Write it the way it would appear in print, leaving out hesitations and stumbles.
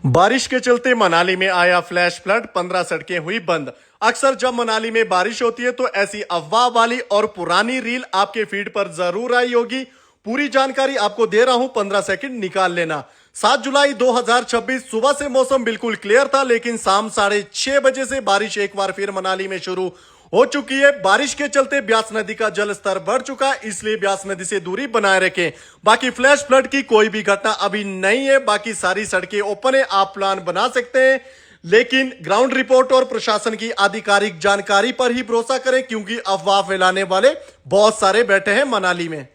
बारिश के चलते मनाली में आया फ्लैश फ्लड, 15 सड़कें हुई बंद। अक्सर जब मनाली में बारिश होती है तो ऐसी अफवाह वाली और पुरानी रील आपके फीड पर जरूर आई होगी। पूरी जानकारी आपको दे रहा हूं, 15 सेकंड निकाल लेना। 7 जुलाई 2026 सुबह से मौसम बिल्कुल क्लियर था, लेकिन शाम 6:30 बजे से बारिश एक बार फिर मनाली में शुरू हो चुकी है। बारिश के चलते ब्यास नदी का जल स्तर बढ़ चुका है, इसलिए ब्यास नदी से दूरी बनाए रखें। बाकी फ्लैश फ्लड की कोई भी घटना अभी नहीं है, बाकी सारी सड़कें ओपन है, आप प्लान बना सकते हैं, लेकिन ग्राउंड रिपोर्ट और प्रशासन की आधिकारिक जानकारी पर ही भरोसा करें, क्योंकि अफवाह फैलाने वाले बहुत सारे बैठे हैं मनाली में।